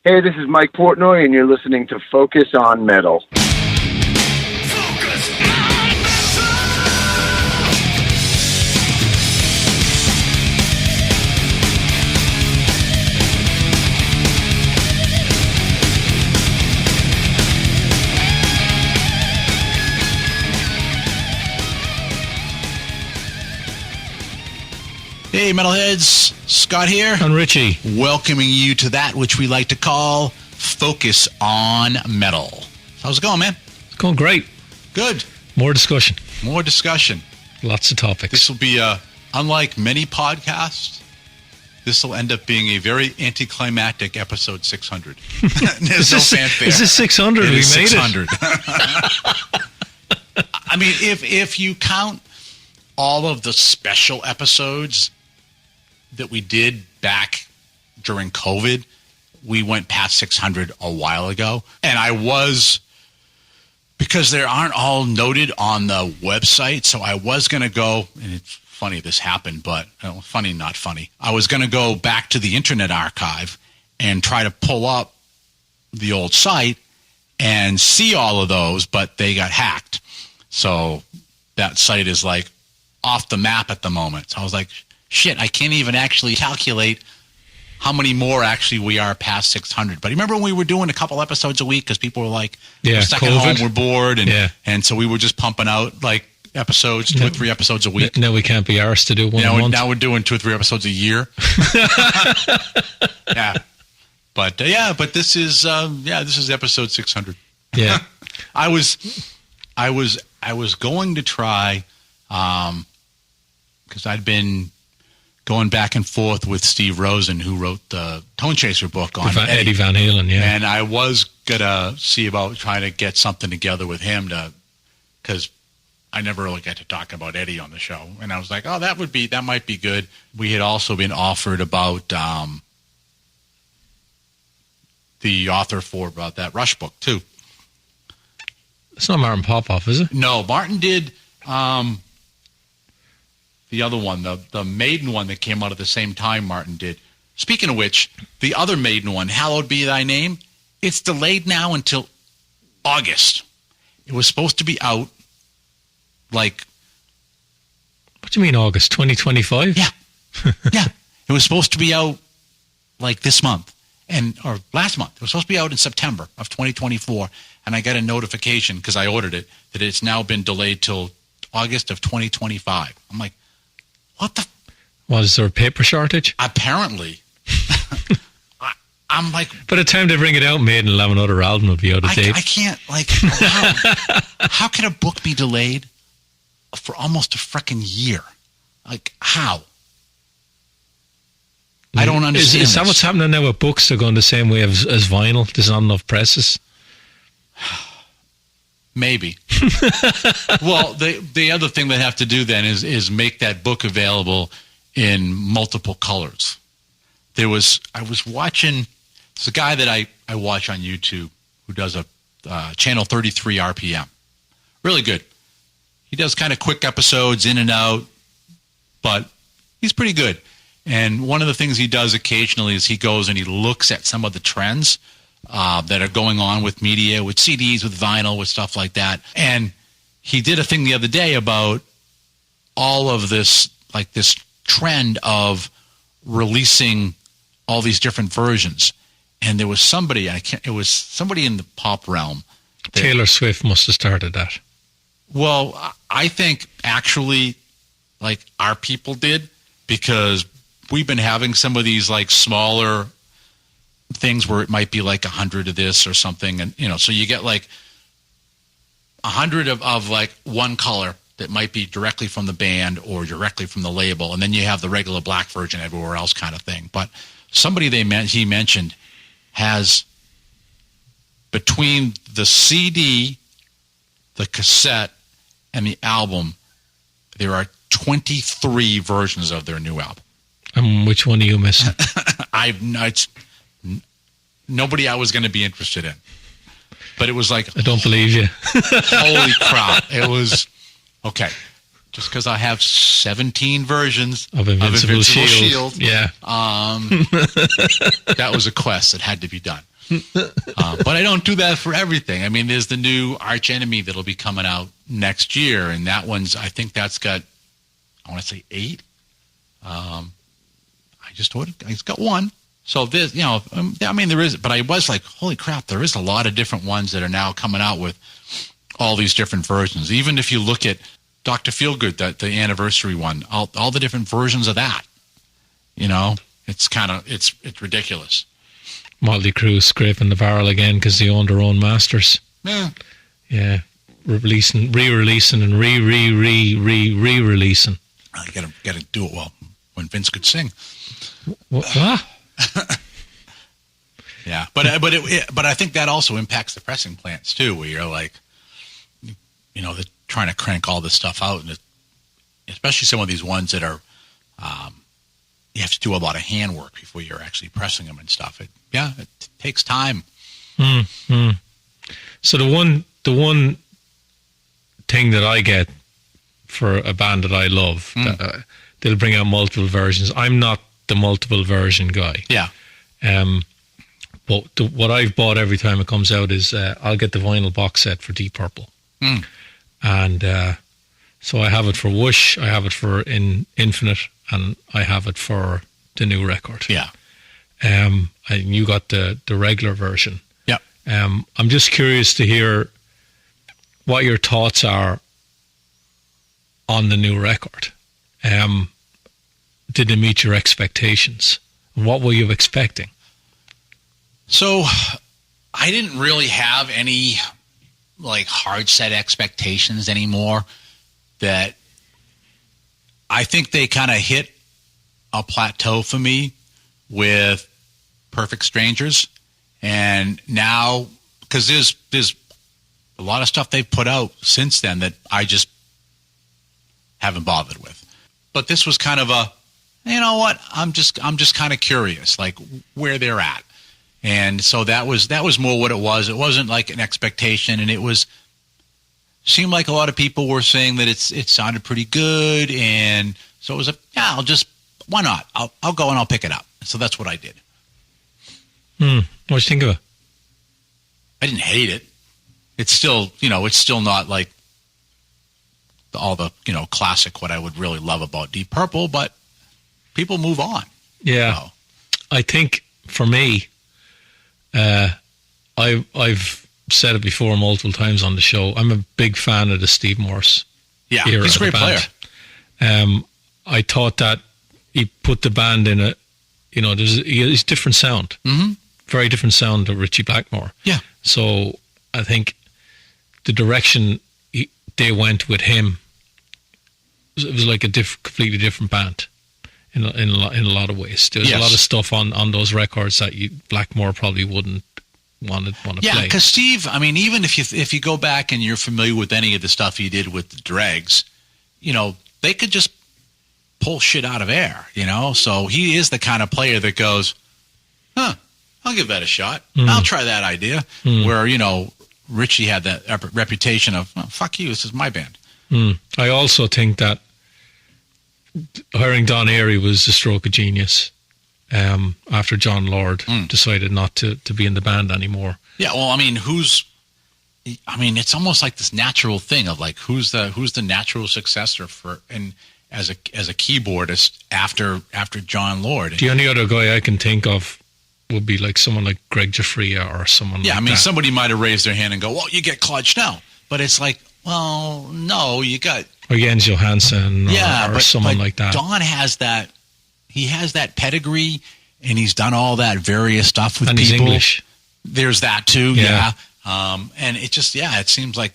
Hey, this is Mike Portnoy, and you're listening to Focus on Metal. Hey, Metalheads, Scott here. And Richie. Welcoming you to that which we like to call Focus on Metal. How's it going, man? It's going great. Good. More discussion. More discussion. Lots of topics. This will be, unlike many podcasts, this will end up being a very anticlimactic episode 600. There's no fanfare. Is this 600? It We is made 600. I mean, if you count all of the special episodes that we did back during COVID, we went past 600 a while ago. And I was, because they aren't all noted on the website, so I was going to go, and it's funny this happened, but funny, not funny. I was going to go back to the Internet Archive and try to pull up the old site and see all of those, but they got hacked. So that site is like off the map at the moment. So I was like, shit, I can't even actually calculate how many more actually we are past 600. But remember when we were doing a couple episodes a week because people were like, we're stuck at home, we're bored, and so we were just pumping out like episodes, 2 or 3 episodes a week. Now we can't be arsed to do one a month. Now we're doing 2 or 3 episodes a year. Yeah. But this is episode 600. Yeah. I was going to try, because I'd been going back and forth with Steve Rosen, who wrote the Tone Chaser book on Eddie Van Halen, yeah. And I was going to see about trying to get something together with him because I never really got to talk about Eddie on the show. And I was like, that might be good. We had also been offered about the author about that Rush book, too. It's not Martin Popoff, is it? No, Martin did the other one, the Maiden one that came out at the same time Martin did. Speaking of which, the other Maiden one, Hallowed Be Thy Name, it's delayed now until August. It was supposed to be out like... What do you mean August, 2025? Yeah. Yeah. It was supposed to be out like this month, or last month. It was supposed to be out in September of 2024, and I got a notification, because I ordered it, that it's now been delayed till August of 2025. I'm like, what the... Was there a paper shortage? Apparently. I'm like... By the time they bring it out, Maiden will have another album will be out of date. I can't, like... How can a book be delayed for almost a freaking year? Like, how? I don't understand. Is that what's happening now with books? They're going the same way as vinyl? There's not enough presses? Maybe. Well, the other thing they have to do then is make that book available in multiple colors. I was watching, there's a guy that I watch on YouTube who does a channel 33 RPM. Really good. He does kind of quick episodes in and out, but he's pretty good. And one of the things he does occasionally is he goes and he looks at some of the trends that are going on with media, with CDs, with vinyl, with stuff like that. And he did a thing the other day about all of this, like this trend of releasing all these different versions. And there was somebody, it was somebody in the pop realm. Taylor Swift must have started that. Well, I think actually, like, our people did, because we've been having some of these, like, smaller things where it might be like 100 of this or something, and so you get like 100 of like one color that might be directly from the band or directly from the label, and then you have the regular black version everywhere else kind of thing. But somebody he mentioned has, between the CD, the cassette, and the album, there are 23 versions of their new album. And which one are you missing? Nobody I was going to be interested in. But it was like... I don't believe you. Holy crap. It was... Okay. just because I have 17 versions of Invincible Shield. Yeah. That was a quest that had to be done. But I don't do that for everything. I mean, there's the new Arch Enemy that'll be coming out next year, and that one's, I think that's got, I want to say 8. I just ordered, it's got 1. So there's, I mean, there is, but I was like, holy crap, there is a lot of different ones that are now coming out with all these different versions. Even if you look at Dr. Feelgood, the anniversary one, all the different versions of that, it's kind of, it's ridiculous. Motley Crue scraping the barrel again because they own their own masters. Yeah. Yeah. Re-releasing and re-releasing. You gotta do it well when Vince could sing. What? Yeah, but I think that also impacts the pressing plants too, where you're like, they're trying to crank all this stuff out, and especially some of these ones that are, you have to do a lot of handwork before you're actually pressing them and stuff. It takes time. Mm-hmm. So the one thing that I get for a band that I love, they'll bring out multiple versions. I'm not the multiple version guy. Yeah. But what I've bought every time it comes out is I'll get the vinyl box set for Deep Purple. And so I have it for Whoosh, I have it for Infinite, and I have it for the new record. Yeah. And you got the regular version. Yeah. I'm just curious to hear what your thoughts are on the new record. Did it meet your expectations? What were you expecting? So I didn't really have any hard set expectations anymore. That I think they kind of hit a plateau for me with Perfect Strangers. And now, because there's a lot of stuff they've put out since then that I just haven't bothered with. But this was kind of a, you know what, I'm just kind of curious, like where they're at. And so that was more what it was. It wasn't like an expectation, and it seemed like a lot of people were saying that it sounded pretty good, and so it was why not? I'll go and I'll pick it up. So that's what I did. What did you think of it? I didn't hate it. It's still, it's still not like all the, classic what I would really love about Deep Purple, but people move on. Yeah. So. I think for me, I've said it before multiple times on the show. I'm a big fan of the Steve Morse. Yeah, era he's a great player. I thought that he put the band in a, there's a different sound. Mm-hmm. Very different sound to Richie Blackmore. Yeah. So I think the direction they went with him, it was like a completely different band in a lot of ways. There's a lot of stuff on those records that Blackmore probably wouldn't want to play. Yeah, because Steve, I mean, even if you go back and you're familiar with any of the stuff he did with the Dregs, they could just pull shit out of air, So he is the kind of player that goes, I'll give that a shot. I'll try that idea. Where, Richie had that reputation of, fuck you, this is my band. I also think that hiring Don Airey was a stroke of genius after John Lord decided not to be in the band anymore. Yeah, well, I mean, it's almost like this natural thing of like, who's the natural successor as a keyboardist after John Lord? The only other guy I can think of would be like someone like Greg Giuffria or someone like that. Somebody might have raised their hand and go, well, you get Claude Schnell. But it's like, well, no, you got... Or Jens Johansson or someone like that. Don has that... He has that pedigree, and he's done all that various stuff with and people. And he's English. There's that too, yeah. And it just, it seems like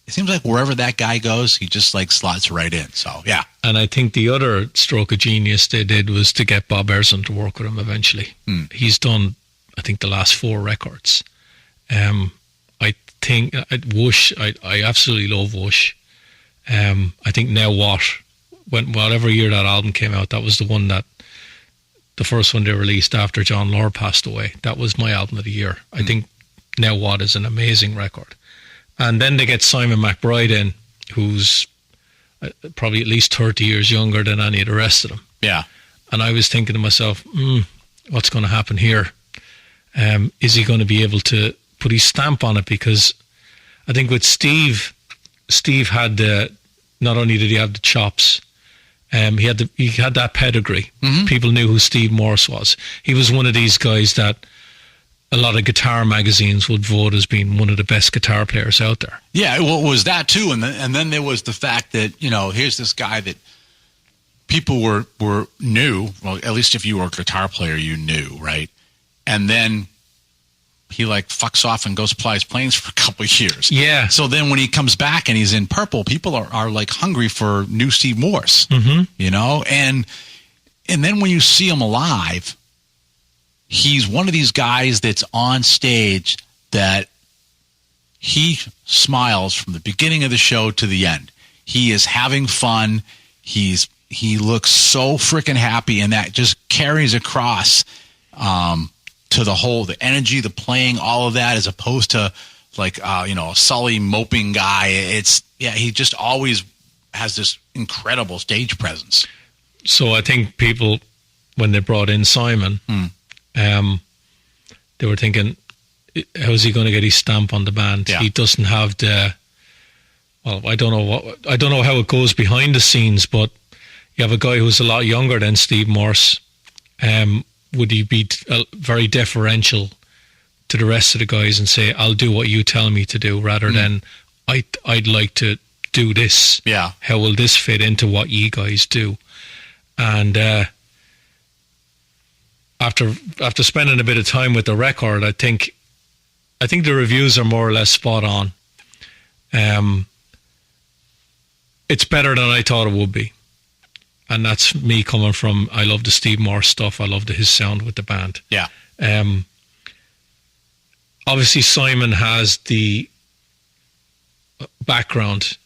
it seems like wherever that guy goes, he just like slots right in. So, yeah. And I think the other stroke of genius they did was to get Bob Erzon to work with him eventually. He's done, I think, the last 4 records. I think Whoosh, I absolutely love Whoosh. I think Now What, whatever year that album came out, that was the one that, the first one they released after John Lord passed away. That was my album of the year. I think Now What is an amazing record. And then they get Simon McBride in, who's probably at least 30 years younger than any of the rest of them. Yeah. And I was thinking to myself, what's going to happen here? Is he going to be able to put his stamp on it? Because I think with Steve had not only did he have the chops, he had that pedigree. Mm-hmm. People knew who Steve Morse was. He was one of these guys that a lot of guitar magazines would vote as being one of the best guitar players out there. Yeah, well, it was that too, and then there was the fact that here's this guy that people were knew. Well, at least if you were a guitar player, you knew, right? And then he fucks off and goes plies planes for a couple of years. Yeah. So then when he comes back and he's in Purple, people are hungry for new Steve Morse. Mm-hmm. And then when you see him live, he's one of these guys that's on stage that he smiles from the beginning of the show to the end. He is having fun. He looks so freaking happy, and that just carries across to the energy, the playing, all of that, as opposed to a Sully moping guy. He just always has this incredible stage presence. So I think people, when they brought in Simon, they were thinking, how's he going to get his stamp on the band? Yeah. He doesn't have I don't know how it goes behind the scenes, but you have a guy who's a lot younger than Steve Morse. Would he be very deferential to the rest of the guys and say, I'll do what you tell me to do, rather than I'd like to do this. Yeah. How will this fit into what you guys do? And after spending a bit of time with the record, I think the reviews are more or less spot on. It's better than I thought it would be. And that's me coming from, I love the Steve Morse stuff. I love his sound with the band. Yeah. Obviously, Simon has the background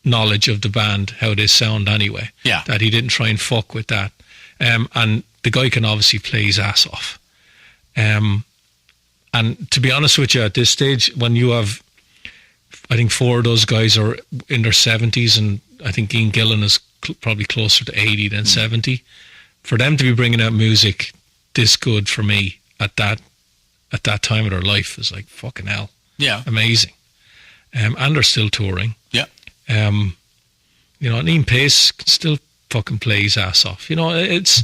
knowledge of the band, how they sound anyway. Yeah. That he didn't try and fuck with that. And the guy can obviously play his ass off. And to be honest with you, at this stage, when you have, I think 4 of those guys are in their 70s, and I think Ian Gillan is probably closer to 80 than 70. For them to be bringing out music this good for me at that time of their life is like fucking hell. Yeah. Amazing. And they're still touring. Yeah. And Ian Pace can still fucking play his ass off. It's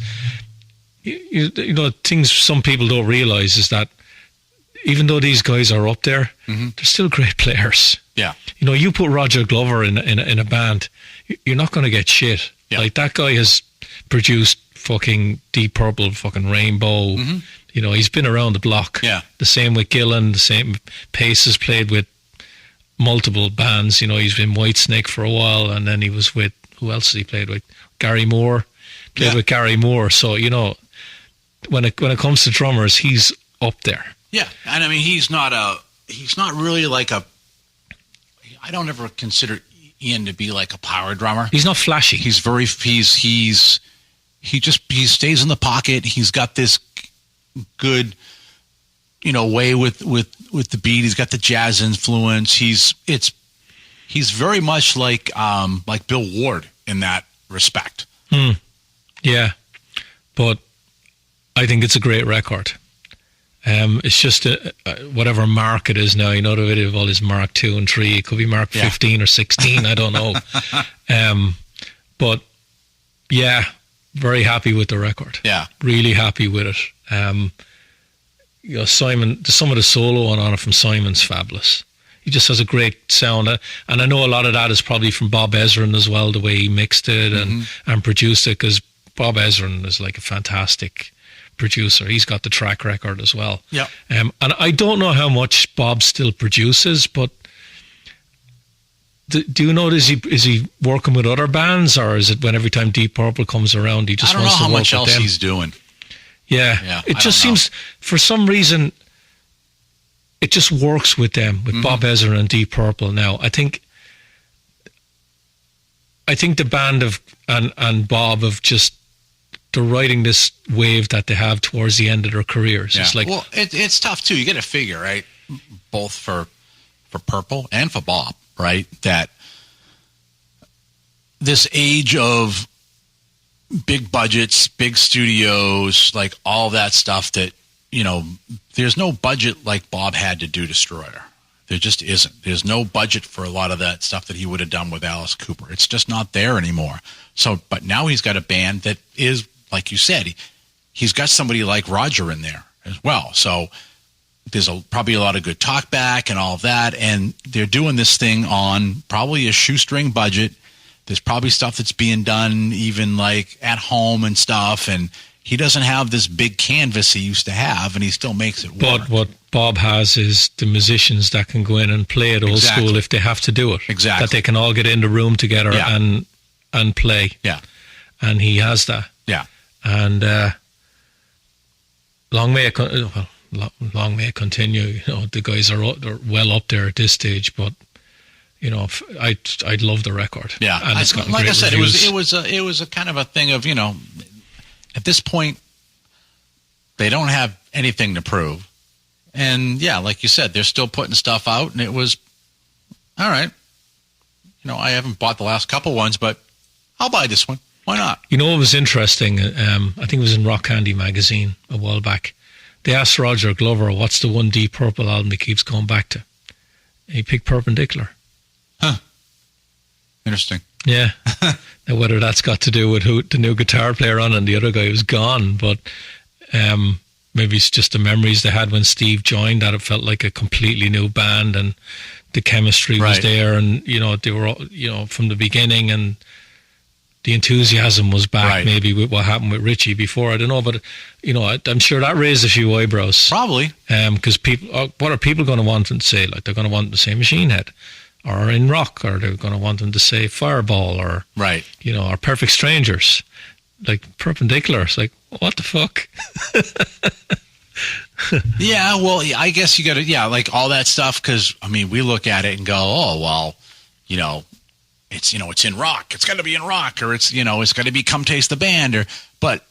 things some people don't realise is that even though these guys are up there, they're still great players. Yeah. You put Roger Glover in a band, you're not going to get shit. Yeah. Like, that guy has produced fucking Deep Purple, fucking Rainbow. He's been around the block. Yeah. The same with Gillan, the same. Pace has played with multiple bands. He's been Whitesnake for a while, and then he was with, who else has he played with? Gary Moore. Played with Gary Moore. So, when it comes to drummers, he's up there. Yeah. And I mean, he's not really like I don't ever consider Ian to be like a power drummer. He's not flashy. He stays in the pocket. He's got this good, way with the beat. He's got the jazz influence. He's very much like Bill Ward in that respect. Yeah, but I think it's a great record. It's just whatever mark it is now. The video of all is Mark 2 and 3. It could be Mark 15 or 16. I don't know. But yeah, very happy with the record. Yeah, really happy with it. Simon, some of the solo on it from Simon's fabulous. He just has a great sound, and I know a lot of that is probably from Bob Ezrin as well, the way he mixed it and produced it, because Bob Ezrin is like a fantastic producer. He's got the track record as well. Yeah. And I don't know how much Bob still produces, but do you know, is he working with other bands, or is it when every time Deep Purple comes around he just wants to work with them? I don't know how much else he's doing. Yeah. It just seems, for some reason, it just works with them, with Bob Ezrin and Deep Purple now. I think the band and Bob have just, they're riding this wave that they have towards the end of their careers. Yeah. It's like, well, it's tough too. You got to figure, right? Both for Purple and for Bob, right? That this age of big budgets, big studios, like all that stuff that, there's no budget like Bob had to do Destroyer. There just isn't. There's no budget for a lot of that stuff that he would have done with Alice Cooper. It's just not there anymore. So, but now he's got a band that is, like you said, he's got somebody like Roger in there as well. So there's probably a lot of good talk back and all of that. And they're doing this thing on probably a shoestring budget. There's probably stuff that's being done even like at home and stuff. And he doesn't have this big canvas he used to have, and he still makes it work. But what Bob has is the musicians that can go in and play it old school if they have to do it. Exactly. That they can all get in the room together and play. Yeah. And he has that. Yeah. And long may it continue. The guys are well up there at this stage, but I'd love the record. Yeah, and it's gotten like great I said, reviews. it was a kind of a thing of at this point they don't have anything to prove, and yeah, like you said, they're still putting stuff out, and it was all right. I haven't bought the last couple ones, but I'll buy this one. Why not? What was interesting? I think it was in Rock Candy magazine a while back. They asked Roger Glover, "What's the one Deep Purple album he keeps going back to?" He picked Perpendicular. Huh. Interesting. Yeah. Now, whether that's got to do with who the new guitar player on and the other guy was gone, but maybe it's just the memories they had when Steve joined, that it felt like a completely new band and the chemistry was there, and they were all, from the beginning, and the enthusiasm was back. Maybe with what happened with Richie before, I don't know, but I'm sure that raised a few eyebrows. Probably. Because what are people going to want them to say? Like, they're going to want them to say Machine Head, or In Rock, or they're going to want them to say Fireball, or or Perfect Strangers. Like Perpendicular, it's like, what the fuck? Yeah, well, I guess you got to, like all that stuff, because we look at it and go, oh well, it's it's in rock, it's got to be in rock, or it's it's got to be Come Taste the Band, but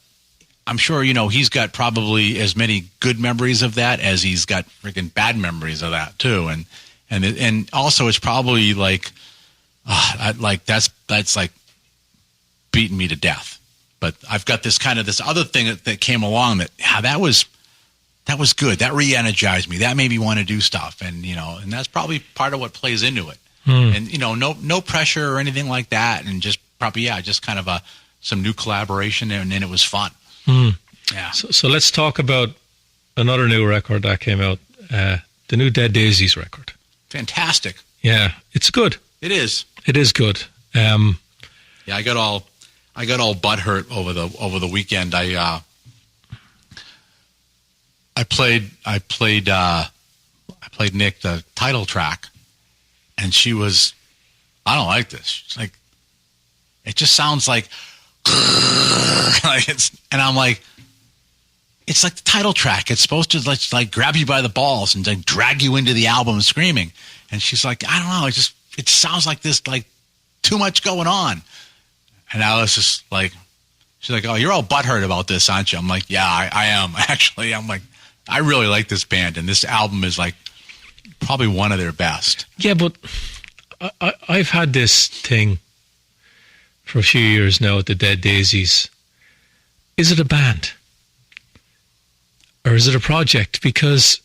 I'm sure he's got probably as many good memories of that as he's got freaking bad memories of that too, and also it's probably like that's like beating me to death. But I've got this other thing that came along that was good. That re-energized me. That made me want to do stuff, and and that's probably part of what plays into it. And no pressure or anything like that, and just probably just kind of some new collaboration, and then it was fun. Yeah. So let's talk about another new record that came out, the new Dead Daisies record. Fantastic. Yeah, it's good. It is. It is good. Yeah, I got all butthurt over the weekend. I played Nick the title track, and she was, I don't like this. She's like, it just sounds like and I'm like, it's like the title track. It's supposed to like grab you by the balls and like drag you into the album screaming. And she's like, I don't know, it sounds like this, like too much going on. And I was just like, she's like, oh, you're all butthurt about this, aren't you? I'm like, yeah, I am actually. I'm like, I really like this band, and this album is like probably one of their best. Yeah, but I've had this thing for a few years now with the Dead Daisies. Is it a band? Or is it a project? Because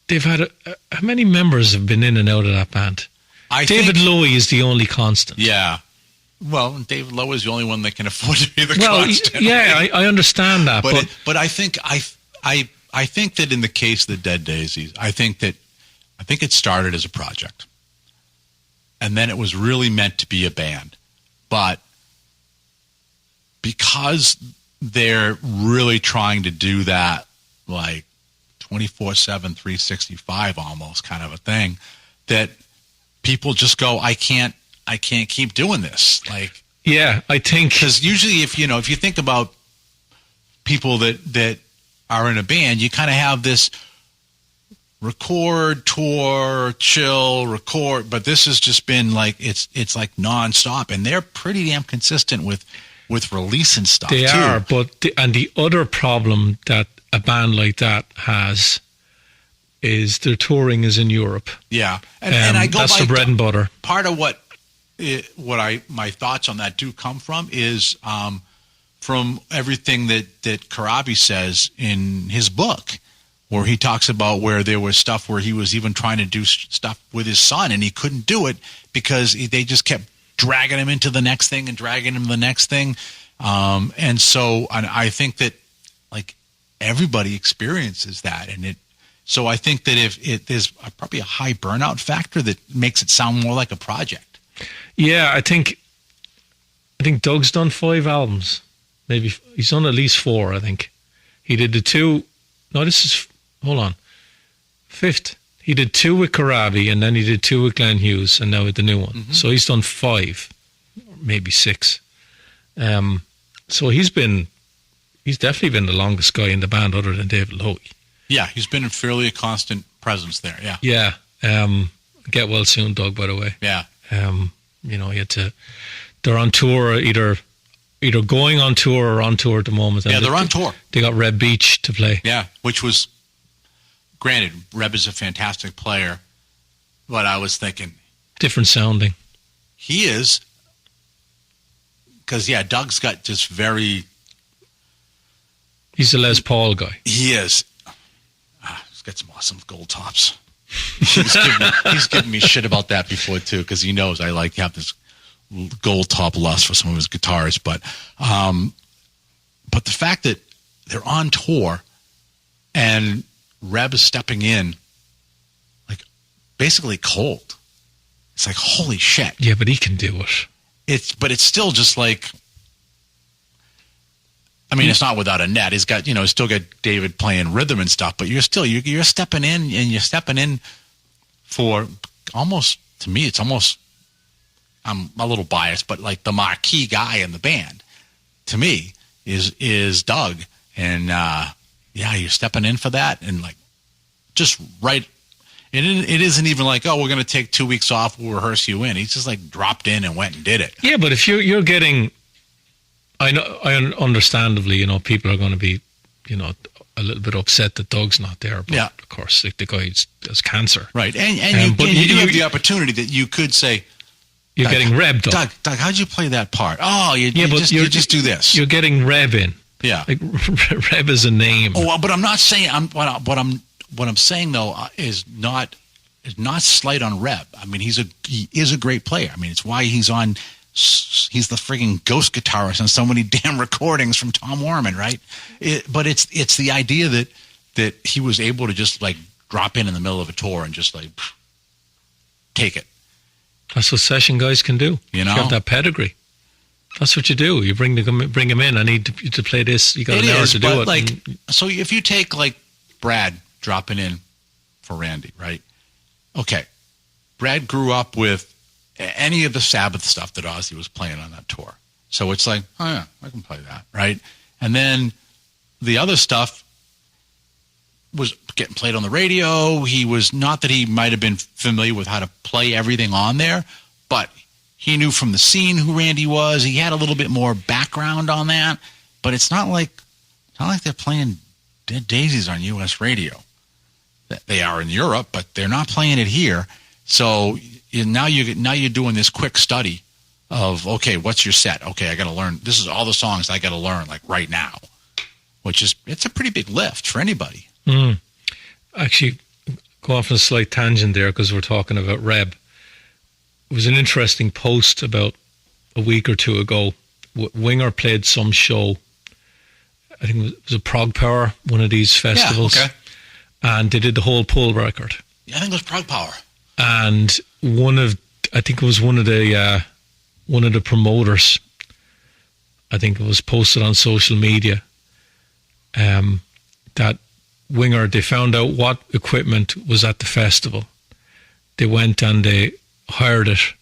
they've had how many members have been in and out of that band? David Lowy is the only constant. Yeah. Well, David Lowe is the only one that can afford to be the constant. Yeah, I understand that. But I think that in the case of the Dead Daisies, I think it started as a project, and then it was really meant to be a band. But because they're really trying to do that, like 24/7, 365 almost kind of a thing, that people just go, I can't keep doing this. Like, yeah, I think, because usually if you think about people that are in a band, you kind of have this record, tour, chill, record, but this has just been like, it's like nonstop, and they're pretty damn consistent with releasing stuff. They are, but the other problem that a band like that has is their touring is in Europe. Yeah, and I go that's by the bread and butter. Part of what my thoughts on that do come from is from everything that Karabi says in his book, where he talks about where there was stuff where he was even trying to do stuff with his son and he couldn't do it because they just kept dragging him into the next thing and dragging him to the next thing. And I think that like everybody experiences that. So I think that if there's probably a high burnout factor that makes it sound more like a project. Yeah, I think Doug's done 5 albums. Maybe he's done at least 4, I think. He did the 2. No, hold on. 5th. He did 2 with Karabi, and then he did 2 with Glenn Hughes, and now with the new one. Mm-hmm. So he's done 5, maybe 6. So he's definitely been the longest guy in the band other than David Lowy. Yeah, he's been fairly a constant presence there, yeah. Yeah. Get well soon, Doug, by the way. Yeah. They're on tour, either going on tour or on tour at the moment. Yeah, they're on tour. They got Reb Beach to play. Yeah, which was, granted, Reb is a fantastic player, but I was thinking... Different sounding. He is, because, yeah, Doug's got just very... He's a Les Paul guy. He is. He's got some awesome gold tops. He's given me shit about that before, too, because he knows I have this gold top lust for some of his guitars. But the fact that they're on tour and Reb is stepping in, like, basically cold. It's like, holy shit. Yeah, but he can do it. But it's still just like... I mean, it's not without a net. He's got, still got David playing rhythm and stuff, but you're stepping in, and you're stepping in for almost, to me, it's almost, I'm a little biased, but like the marquee guy in the band, to me, is Doug. And, you're stepping in for that, and like, just right. It isn't even like, oh, we're going to take 2 weeks off, we'll rehearse you in. He's just like dropped in and went and did it. Yeah, but if you're getting... I understandably, people are going to be, a little bit upset that Doug's not there. But of course, the guy has cancer. Right. And you do have the opportunity that you could say, you're getting Reb, Doug. Doug, how'd you play that part? Oh, you just do this. You're getting Reb in. Yeah. Like, Reb is a name. Oh, but I'm not saying, what I'm saying though is not slight on Reb. I mean, he is a great player. I mean, it's why he's the frigging ghost guitarist on so many damn recordings from Tom Warman, right? But it's the idea that he was able to just like drop in the middle of a tour and just like take it. That's what session guys can do. You have that pedigree. That's what you do. You bring him in. I need you to play this. You got an hour to do it. Like, so if you take like Brad dropping in for Randy, right? Okay, Brad grew up with any of the Sabbath stuff that Ozzy was playing on that tour. So it's like, oh yeah, I can play that, right? And then the other stuff was getting played on the radio. He was, not that he might have been familiar with how to play everything on there, but he knew from the scene who Randy was. He had a little bit more background on that, but it's not like they're playing Dead Daisies on U.S. radio. They are in Europe, but they're not playing it here. So now you're doing this quick study of, okay, what's your set? Okay, I got to learn. This is all the songs I got to learn like right now, it's a pretty big lift for anybody. Actually, go off on a slight tangent there because we're talking about Reb. It was an interesting post about a week or two ago. Winger played some show. I think it was a Prog Power, one of these festivals. Yeah, okay. And they did the whole pull record. Yeah, I think it was Prog Power. And one of the promoters, I think it was posted on social media, that Winger, they found out what equipment was at the festival. They went and they hired it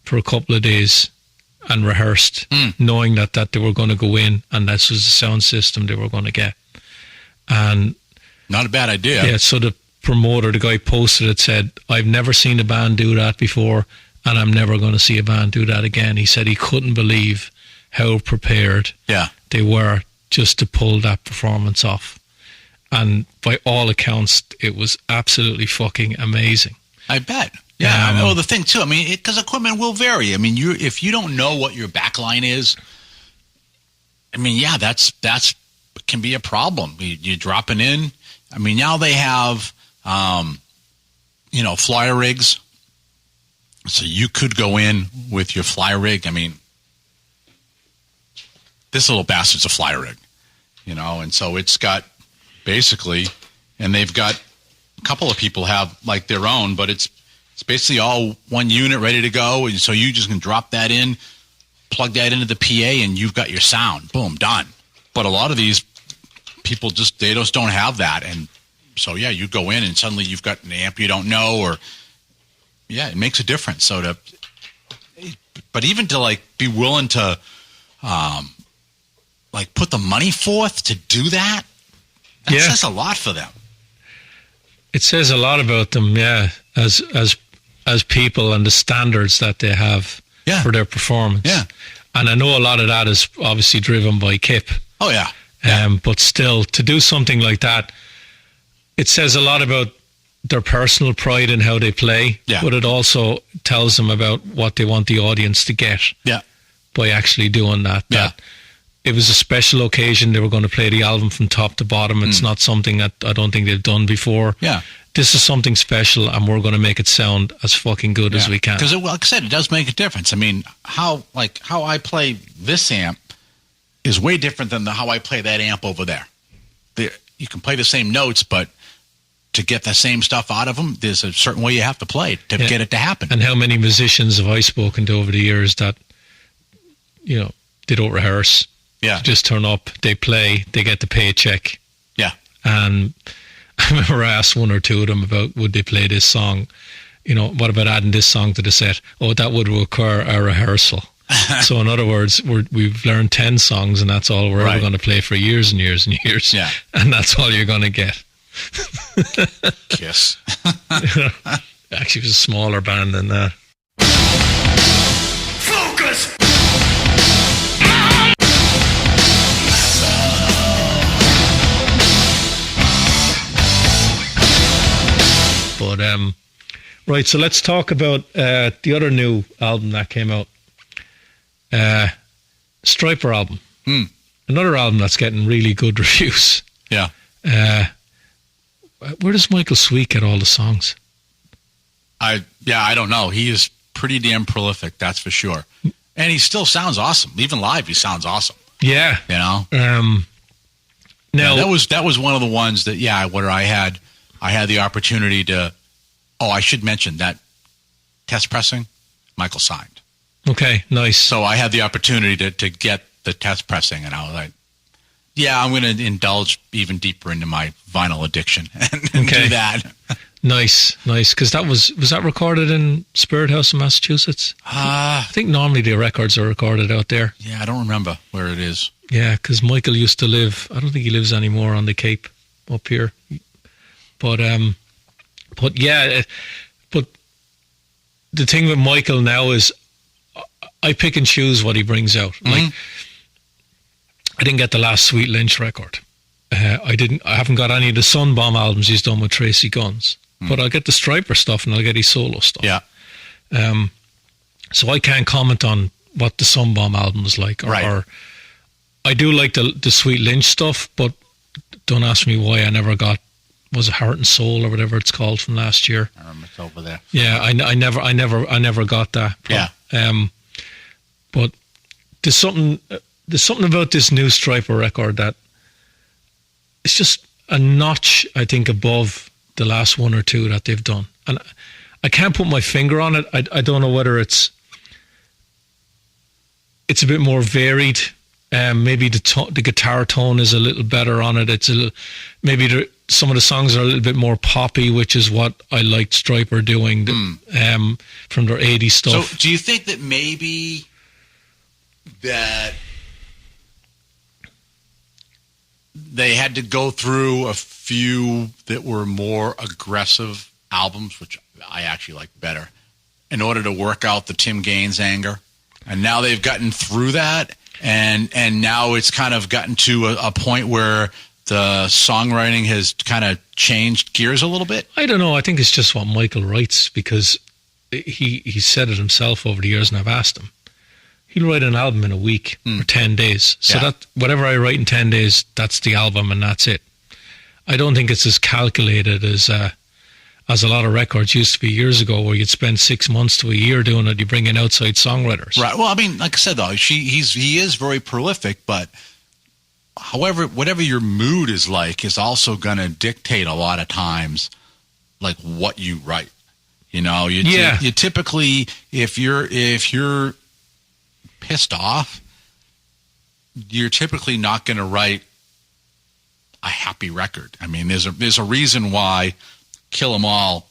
for a couple of days and rehearsed, knowing that they were going to go in and this was the sound system they were going to get. And not a bad idea. Yeah, so the promoter, the guy posted it, said, I've never seen a band do that before and I'm never going to see a band do that again. He said he couldn't believe how prepared they were just to pull that performance off. And by all accounts, it was absolutely fucking amazing. I bet. Yeah. Well, the thing too, I mean, because equipment will vary. I mean, if you don't know what your backline is, I mean, yeah, that's can be a problem. You're dropping in. I mean, now they have, flyer rigs. So you could go in with your fly rig. I mean, this little bastard's a fly rig, and so it's got basically, and they've got a couple of people have like their own, but it's basically all one unit ready to go. And so you just can drop that in, plug that into the PA, and you've got your sound. Boom, done. But a lot of these people they just don't have that. And so, yeah, you go in and suddenly you've got an amp you don't know, or yeah, it makes a difference. So but even to like be willing to like put the money forth to do that says a lot for them. It says a lot about them, yeah, as people and the standards that they have for their performance. Yeah. And I know a lot of that is obviously driven by Kip. Oh, yeah. But still, to do something like that, it says a lot about their personal pride in how they play, but it also tells them about what they want the audience to get by actually doing that. That it was a special occasion. They were going to play the album from top to bottom. It's not something that I don't think they've done before. Yeah. This is something special, and we're going to make it sound as fucking good as we can. Because, like I said, it does make a difference. I mean, how I play this amp is way different than how I play that amp over there. You can play the same notes, but to get the same stuff out of them, there's a certain way you have to play to get it to happen. And how many musicians have I spoken to over the years that, they don't rehearse. Yeah. Just turn up, they play, they get the paycheck. Yeah. And I remember I asked one or two of them about would they play this song? What about adding this song to the set? Oh, that would require a rehearsal. So in other words, we've learned 10 songs and that's all we're ever going to play for years and years and years. Yeah. And that's all you're going to get. Kiss. Actually, it was a smaller band than that. Focus! But, right, so let's talk about the other new album that came out. Stryper album. Another album that's getting really good reviews. Yeah. Where does Michael Sweet get all the songs? I don't know. He is pretty damn prolific, that's for sure. And he still sounds awesome. Even live, he sounds awesome. Yeah. Now that was one of the ones that where I had the opportunity to. Oh, I should mention that test pressing, Michael signed. Okay, nice. So I had the opportunity to get the test pressing, and I was like, yeah, I'm going to indulge even deeper into my vinyl addiction and do that. Nice. Because was that recorded in Spirit House in Massachusetts? I think normally the records are recorded out there. Yeah, I don't remember where it is. Yeah, because Michael used to live, I don't think he lives anymore on the Cape up here. But the thing with Michael now is I pick and choose what he brings out. Like, I didn't get the last Sweet Lynch record. I haven't got any of the Sunbomb albums he's done with Tracy Guns. But I'll get the Stryper stuff and I'll get his solo stuff. Yeah. So I can't comment on what the Sunbomb album is like. Or I do like the Sweet Lynch stuff, but don't ask me why I never got, was it Heart and Soul or whatever it's called from last year? I remember it's over there. Yeah, I never got that. Yeah. But there's something about this new Stryper record that it's just a notch, I think, above the last one or two that they've done. And I can't put my finger on it. I don't know whether it's a bit more varied. Maybe the guitar tone is a little better on it. Maybe some of the songs are a little bit more poppy, which is what I liked Stryper doing from their 80s stuff. So do you think that maybe that they had to go through a few that were more aggressive albums, which I actually like better, in order to work out the Tim Gaines anger? And now they've gotten through that, and now it's kind of gotten to a point where the songwriting has kind of changed gears a little bit? I don't know. I think it's just what Michael writes, because he said it himself over the years, and I've asked him. He'll write an album in a week or 10 days. So that whatever I write in 10 days, that's the album and that's it. I don't think it's as calculated as a lot of records used to be years ago, where you'd spend 6 months to a year doing it. You bring in outside songwriters. Right. Well, I mean, like I said, though, he is very prolific, but however, whatever your mood is like is also going to dictate a lot of times, like what you write. You know, you typically, if you're pissed off, you're typically not going to write a happy record. I mean, there's a reason why Kill 'Em All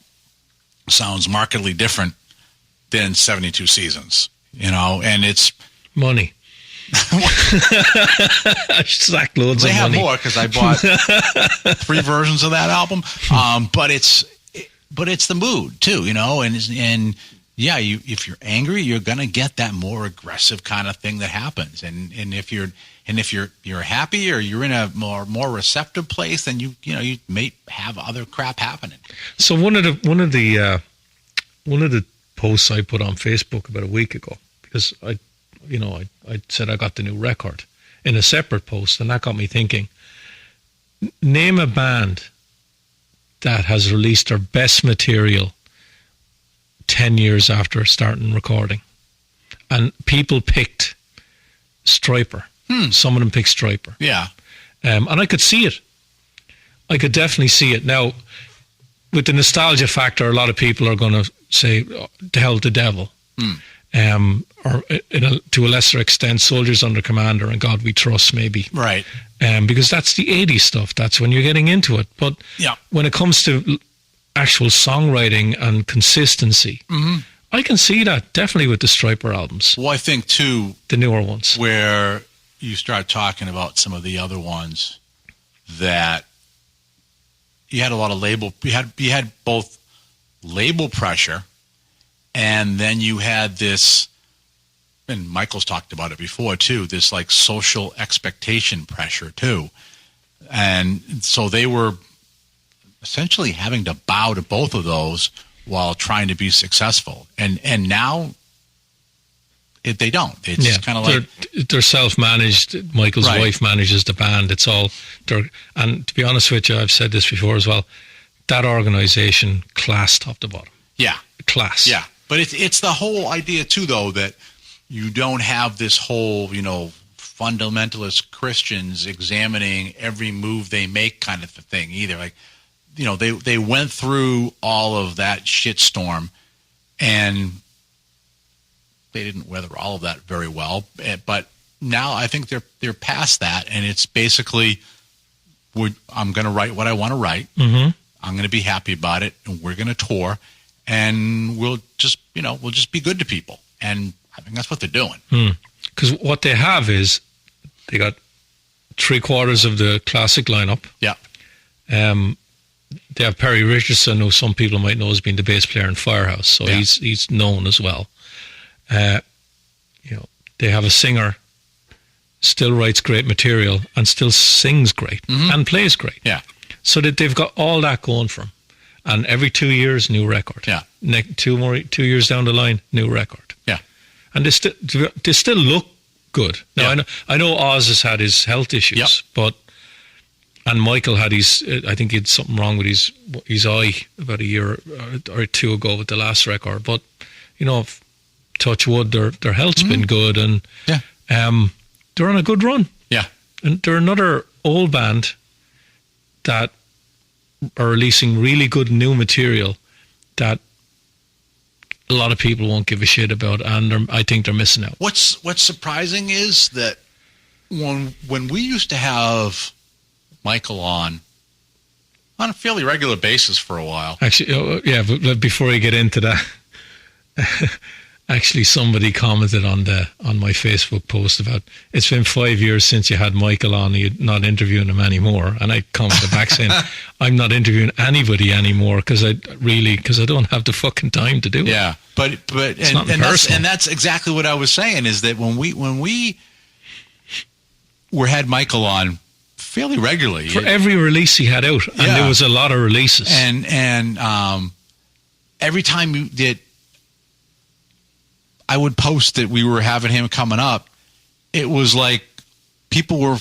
sounds markedly different than 72 Seasons, you know, and it's money. I stacked loads they of have money. more because I bought 3 versions of that album. But it's the mood too, you know, and yeah, if you're angry, you're gonna get that more aggressive kind of thing that happens, and if you're happy or you're in a more receptive place, then you may have other crap happening. So one of the posts I put on Facebook about a week ago, because I said I got the new record in a separate post, and that got me thinking. Name a band that has released their best material 10 years after starting recording. And people picked Stryper. Some of them picked Stryper. Yeah. And I could see it. I could definitely see it. Now, with the nostalgia factor, a lot of people are going to say, oh, to hell with the devil. Or to a lesser extent, Soldiers Under Commander and God We Trust, maybe. Right. Because that's the 80s stuff. That's when you're getting into it. But when it comes to actual songwriting and consistency, I can see that definitely with the Stryper albums. Well, I think, too, the newer ones, where you start talking about some of the other ones that you had a lot of label, you had both label pressure, and then you had this, and Michael's talked about it before too, this like social expectation pressure too. And so they were essentially having to bow to both of those while trying to be successful. And now they don't. It's just kind of like they're self-managed. Michael's wife manages the band. It's all and to be honest with you, I've said this before as well, that organization, class top to bottom. Yeah. Class. Yeah. But it's the whole idea too, though, that you don't have this whole, fundamentalist Christians examining every move they make kind of a thing either. Like, they went through all of that shitstorm, and they didn't weather all of that very well. But now I think they're past that, and it's basically, I'm going to write what I want to write. I'm going to be happy about it, and we're going to tour, and we'll just be good to people. And I think that's what they're doing. Because what they have is they got 3/4 of the classic lineup. Yeah. They have Perry Richardson, who some people might know as being the bass player in Firehouse, so he's known as well. They have a singer, still writes great material and still sings great and plays great. Yeah. So that they've got all that going for them. And every 2 years, new record. Yeah. 2 years down the line, new record. Yeah. And they still look good. Now, I know Oz has had his health issues, and Michael had I think he had something wrong with his eye about a year or two ago with the last record. But, touch wood, their health's been good, and they're on a good run. Yeah. And they're another old band that are releasing really good new material that a lot of people won't give a shit about, and I think they're missing out. What's surprising is that when we used to have Michael on a fairly regular basis for a while. Actually, but before you get into that, actually somebody commented on my Facebook post about, it's been 5 years since you had Michael on, you're not interviewing him anymore. And I commented back saying, I'm not interviewing anybody anymore because I don't have the fucking time to do it. Yeah, but and that's exactly what I was saying, is that when we had Michael on fairly regularly for every release he had out, and there was a lot of releases, and every time you did I would post that we were having him coming up, it was like people were,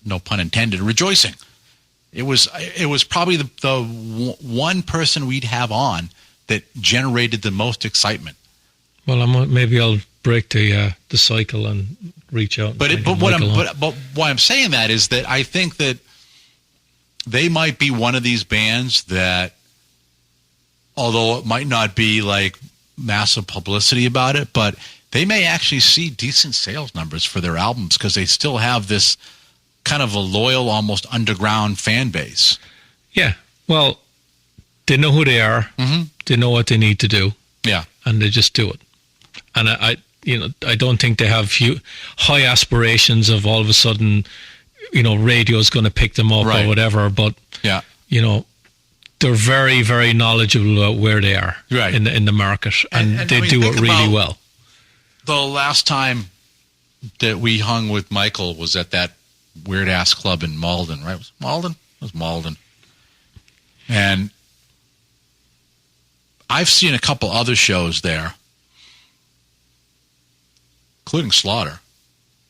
no pun intended, rejoicing. It was probably the one person we'd have on that generated the most excitement. Well, maybe I'll break the cycle and reach out. But why I'm saying that is that I think that they might be one of these bands that, although it might not be like massive publicity about it, but they may actually see decent sales numbers for their albums because they still have this kind of a loyal, almost underground fan base. Yeah. Well, they know who they are. Mm-hmm. They know what they need to do. Yeah. And they just do it. And I don't think they have high aspirations of all of a sudden, radio's going to pick them up or whatever. But, yeah, they're very, very knowledgeable about where they are in the market. And they do it really well. The last time that we hung with Michael was at that weird-ass club in Malden, right? Was it Malden? It was Malden. And I've seen a couple other shows there, including Slaughter.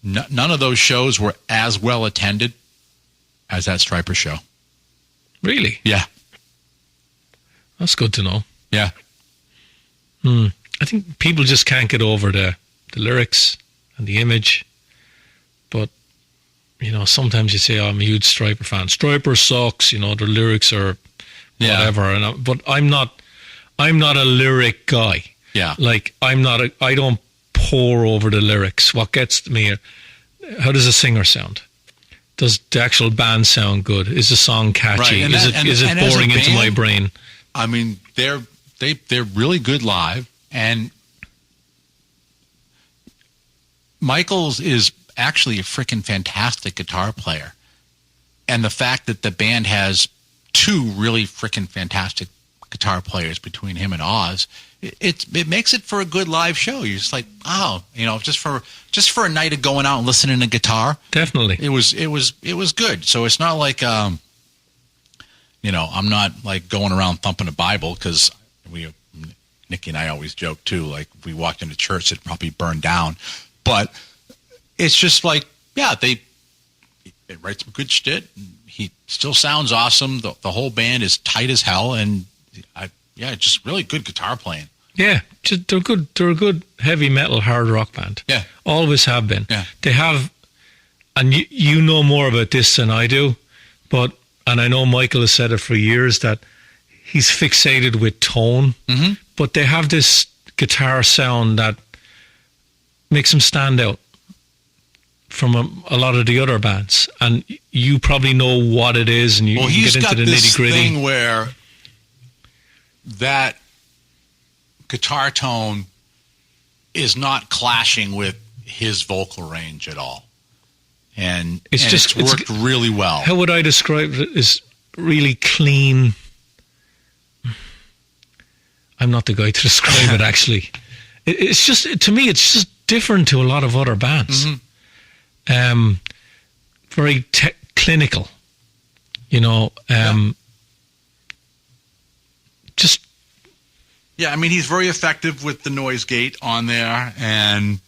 None of those shows were as well attended as that Stryper show. Really? Yeah. That's good to know. Yeah. I think people just can't get over the lyrics and the image. But, sometimes you say, I'm a huge Stryper fan. Stryper sucks, their lyrics are whatever. But I'm not a lyric guy. Yeah. Like, I don't pour over the lyrics. What gets me, how does a singer sound? Does the actual band sound good? Is the song catchy? Right. Is it boring into my brain? I mean, they're really good live, and Michaels is actually a freaking fantastic guitar player. And the fact that the band has two really freaking fantastic guitar players between him and Oz, it makes it for a good live show. You're just like, oh, just for a night of going out and listening to guitar. Definitely. It was good. So it's not like I'm not like going around thumping a Bible, because Nikki and I always joke too, like if we walked into church, it'd probably burn down. But it's just like, yeah, they write some good shit. He still sounds awesome. The whole band is tight as hell, and just really good guitar playing. Yeah, they're good. They're a good heavy metal hard rock band. Yeah, always have been. Yeah, they have, and you know more about this than I do, and I know Michael has said it for years that he's fixated with tone. Mm-hmm. But they have this guitar sound that makes them stand out from a lot of the other bands, and you probably know what it is, and you can get into the nitty gritty. Thing where that guitar tone is not clashing with his vocal range at all, and it's worked really well. How would I describe it? Is really clean. I'm not the guy to describe it. Actually, it's just, to me, it's just different to a lot of other bands. Mm-hmm. Very clinical, just. Yeah, I mean, he's very effective with the noise gate on there, and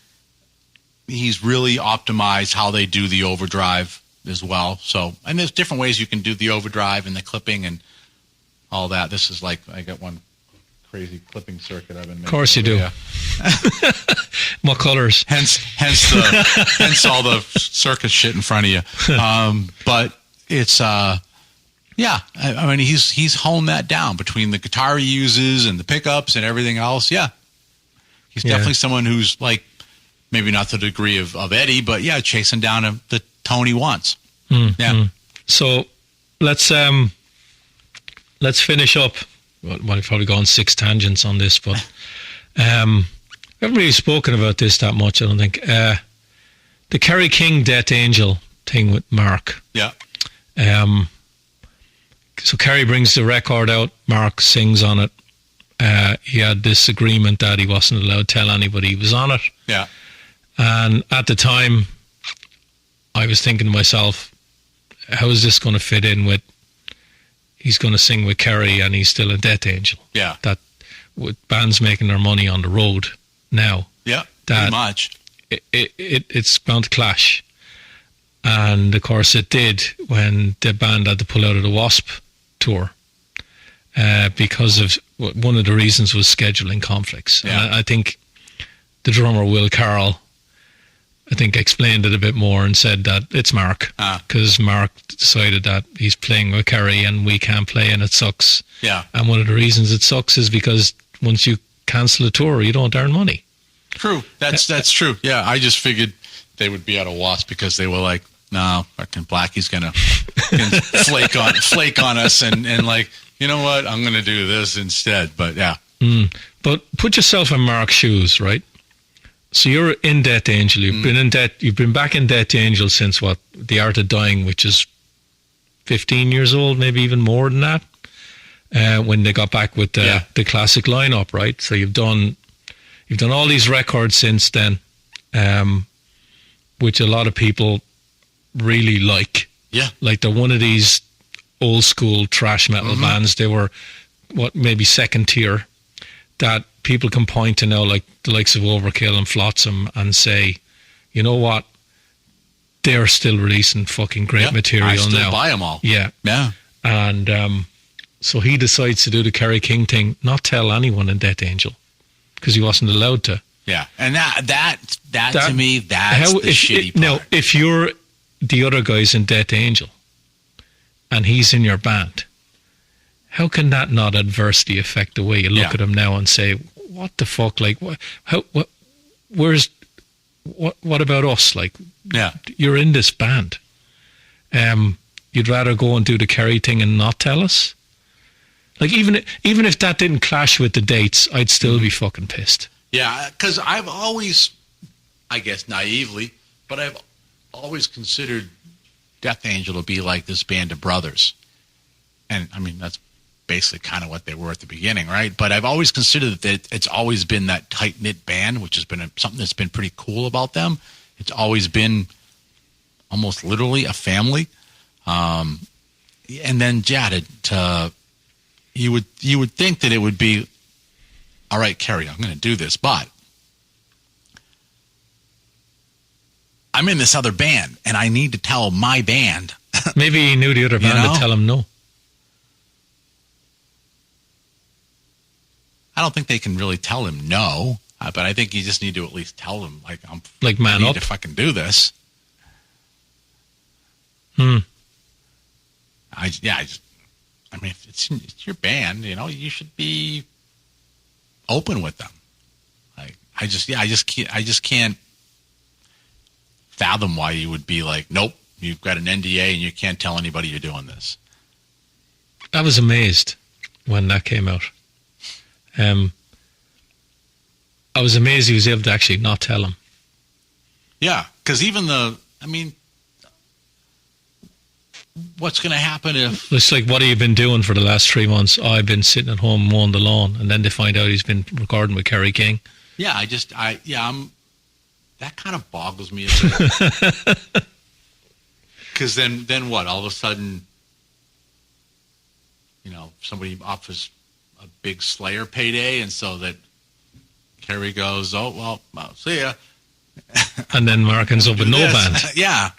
he's really optimized how they do the overdrive as well. So, and there's different ways you can do the overdrive and the clipping and all that. This is like, I got one crazy clipping circuit I've been making. Of course you do. Yeah. What colors? Hence all the circus shit in front of you. But it's I mean, he's honed that down between the guitar he uses and the pickups and everything else. Yeah, he's definitely someone who's like, maybe not to the degree of Eddie, but yeah, chasing down the tone he wants. Yeah. So let's finish up. Well, I've probably gone 6 tangents on this, but we haven't really spoken about this that much, I don't think. The Kerry King Death Angel thing with Mark. Yeah. So Kerry brings the record out, Mark sings on it. He had this agreement that he wasn't allowed to tell anybody he was on it. Yeah. And at the time, I was thinking to myself, how is this going to fit in with, he's going to sing with Kerry and he's still a Death Angel. Yeah. That with bands making their money on the road, now. Yeah, That pretty much. It's bound to clash. And of course it did when the band had to pull out of the Wasp tour because of one of the reasons was scheduling conflicts. Yeah. And I think the drummer Will Carroll, I think, explained it a bit more and said that it's Mark, because Mark decided that he's playing with Kerry and we can't play and it sucks. Yeah. And one of the reasons it sucks is because once you cancel a tour, you don't earn money. True. That's true. Yeah, I just figured they would be out of Wasp because they were like, no, fucking Blackie's gonna flake on us, and like, you know what, I'm gonna do this instead. But yeah. But put yourself in Mark's shoes, right? So you're in Death Angel. You've been back in Death Angel since what? The Art of Dying, which is 15 years old, maybe even more than that. When they got back with the classic lineup, right? So you've done all these records since then, which a lot of people really like. Yeah. Like they're one of these old school thrash metal bands. They were maybe second tier that people can point to now, like the likes of Overkill and Flotsam, and say, you know what? They're still releasing fucking great material now. I still buy them all. Yeah. Yeah. And so he decides to do the Kerry King thing, not tell anyone in Death Angel, because he wasn't allowed to. Yeah. And that to me, that's the shitty part. Now, if you're the other guys in Death Angel and he's in your band, how can that not adversely affect the way you look at him now and say, what the fuck? Like, what about us? Like, you're in this band. You'd rather go and do the Kerry thing and not tell us? Like, even if that didn't clash with the dates, I'd still be fucking pissed. Yeah, because I've always, I guess naively, but I've always considered Death Angel to be like this band of brothers. And, I mean, that's basically kind of what they were at the beginning, right? But I've always considered that it's always been that tight-knit band, which has been something that's been pretty cool about them. It's always been almost literally a family. And then, you would think that it would be, all right, Kerry, I'm going to do this, but I'm in this other band, and I need to tell my band. Maybe he knew the other band to tell him no. I don't think they can really tell him no, but I think you just need to at least tell them, like, man I need up to fucking do this. I mean, if it's your band, you know, you should be open with them. Like, I just can't fathom why you would be like, nope, you've got an NDA and you can't tell anybody you're doing this. I was amazed when that came out. I was amazed he was able to actually not tell him. Yeah, because even what's going to happen if... It's like, what have you been doing for the last 3 months? Oh, I've been sitting at home mowing the lawn. And then they find out he's been recording with Kerry King. Yeah, that kind of boggles me a bit. Because then what? All of a sudden, you know, somebody offers a big Slayer payday, and so that Kerry goes, oh, well, see ya. And then Mark ends up with no band. Yeah.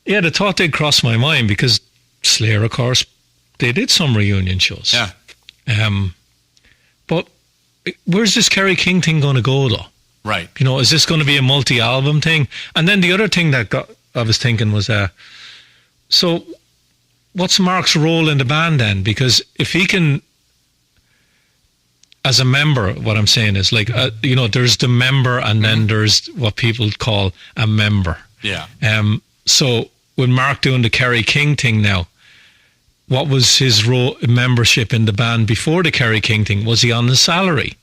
Yeah, the thought did cross my mind, because Slayer, of course, they did some reunion shows. Yeah. But where's this Kerry King thing going to go, though? Right. You know, is this going to be a multi-album thing? And then the other thing that I was thinking was, so what's Mark's role in the band then? Because if he can, as a member, what I'm saying is, like, you know, there's the member and then there's what people call a member. Yeah. So with Mark doing the Kerry King thing now, what was his membership in the band before the Kerry King thing? Was he on the salary?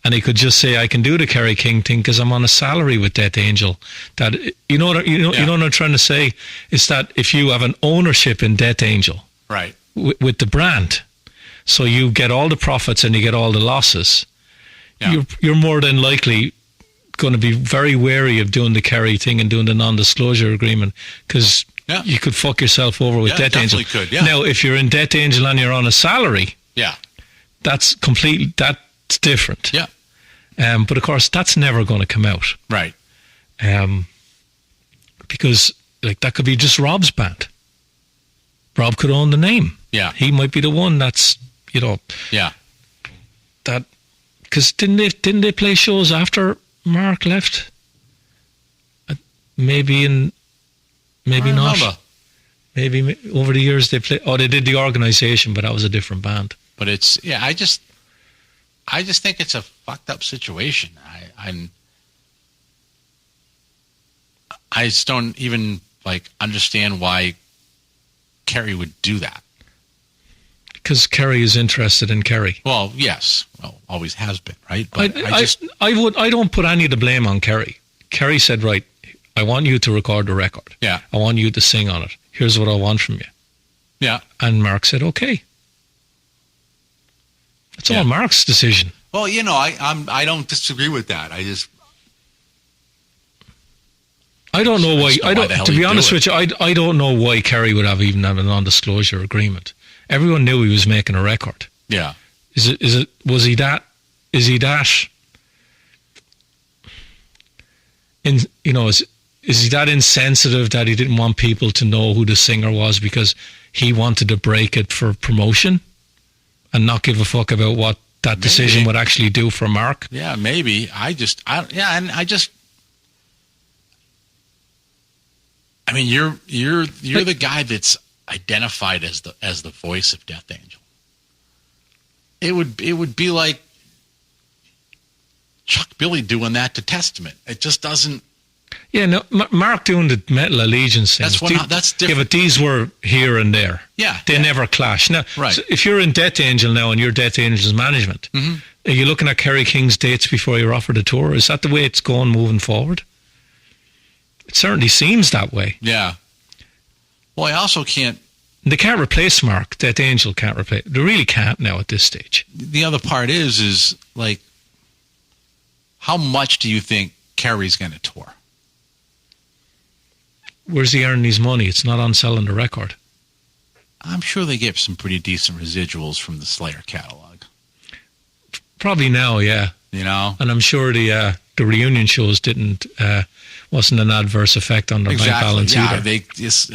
And he could just say, I can do the Kerry King thing because I'm on a salary with Death Angel. That, you know what I'm trying to say? Is that if you have an ownership in Death Angel, right, with the brand, so you get all the profits and you get all the losses, you're more than likely going to be very wary of doing the Kerry thing and doing the non-disclosure agreement, because you could fuck yourself over with Death Angel. Could, yeah. Now, if you're in Death Angel and you're on a salary, that's different. Yeah. But of course, that's never going to come out. Right. Because like that could be just Rob's band. Rob could own the name. Yeah. He might be the one that's, Yeah. that, because didn't they play shows after Mark left? Maybe not. Remember. Maybe over the years they played. Oh, they did the organisation, but that was a different band. But it's I just think it's a fucked up situation. I just don't even understand why Kerry would do that. Because Kerry is interested in Kerry. Well, yes, always has been, right? But I don't put any of the blame on Kerry. Kerry said, right, I want you to record the record. Yeah. I want you to sing on it. Here's what I want from you. Yeah. And Mark said, okay. It's all Mark's decision. Well, I don't disagree with that. I don't know why. To be honest with you, I don't know why Kerry would have even had a non-disclosure agreement. Everyone knew he was making a record. Yeah. Is he that insensitive that he didn't want people to know who the singer was because he wanted to break it for promotion and not give a fuck about what that decision would actually do for Mark? Yeah, maybe. I mean, you're the guy that's identified as the voice of Death Angel. It would be like Chuck Billy doing that to Testament. It just doesn't. Yeah, no, Mark doing the Metal Allegiance thing. That's different. Yeah, but these were here and there. Yeah, they never clash. Now, right. So if you're in Death Angel now and you're Death Angel's management, are you looking at Kerry King's dates before you're offered a tour? Is that the way it's going moving forward? It certainly seems that way. Yeah. Well, I also can't. They can't replace Mark. Death Angel can't replace. They really can't now at this stage. The other part is like, how much do you think Kerry's going to tour? Where's he earning his money? It's not on selling the record. I'm sure they get some pretty decent residuals from the Slayer catalog. Probably now, yeah. And I'm sure the reunion shows wasn't an adverse effect on their bank balance either.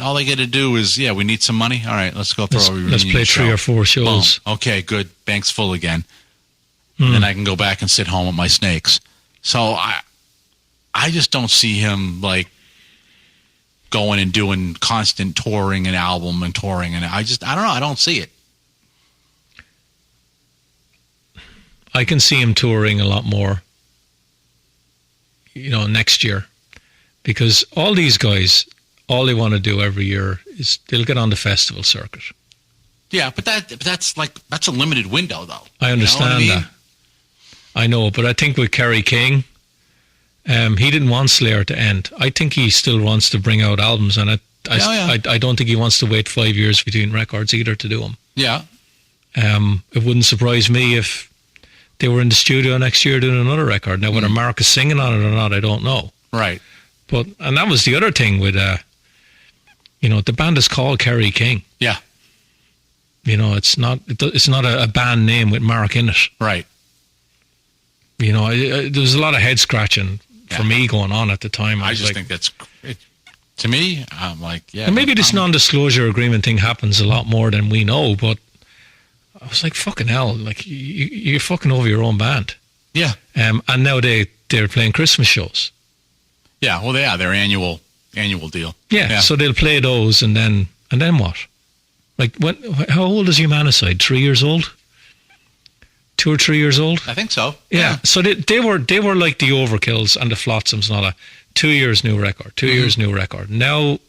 All they get to do is, we need some money. All right, let's go throw a reunion show. Let's play 3 or 4 shows. Boom. Okay, good. Bank's full again. Then I can go back and sit home with my snakes. So I just don't see him going and doing constant touring and album and touring, and I don't know. I don't see it. I can see him touring a lot more, next year, because all these guys, all they want to do every year is they'll get on the festival circuit. Yeah, but that's a limited window, though. I understand that. I know, but I think with Kerry King, he didn't want Slayer to end. I think he still wants to bring out albums, and I don't think he wants to wait 5 years between records either to do them. Yeah. It wouldn't surprise me if they were in the studio next year doing another record. Now, whether Mark is singing on it or not, I don't know. Right. And that was the other thing with, the band is called Kerry King. Yeah. It's not a band name with Mark in it. Right. There was a lot of head scratching for me going on at the time. I just think that's, to me, I'm like, yeah. And maybe this non-disclosure agreement thing happens a lot more than we know, but I was like, fucking hell, you're fucking over your own band. Yeah. And now they're playing Christmas shows. Yeah, well, they're annual deal. Yeah, so they'll play those, and then what? How old is Humanicide? 3 years old? 2 or 3 years old? I think so. Yeah. So they were like the Overkills and the Flotsoms and all that. 2 years new record. 2 years new record. Now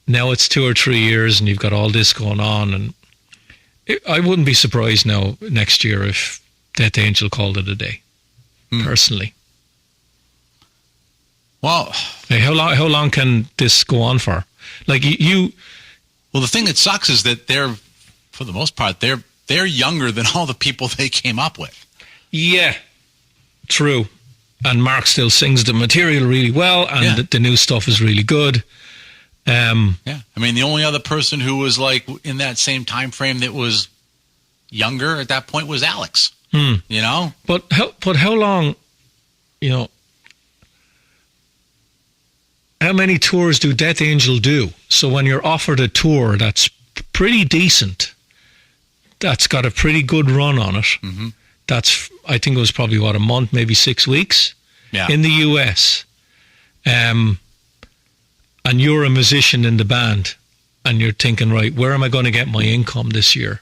it's 2 or 3 years, and you've got all this going on, and I wouldn't be surprised now next year if Death Angel called it a day. Personally. Well, how long can this go on for? Well, the thing that sucks is that they're, for the most part, they're younger than all the people they came up with. Yeah, true. And Mark still sings the material really well, and the new stuff is really good. I mean, the only other person who was in that same time frame that was younger at that point was Alex. You know? But how long, how many tours do Death Angel do? So when you're offered a tour that's pretty decent, that's got a pretty good run on it, that's, I think it was probably, a month, maybe 6 weeks in the US. And you're a musician in the band, and you're thinking, right, where am I going to get my income this year?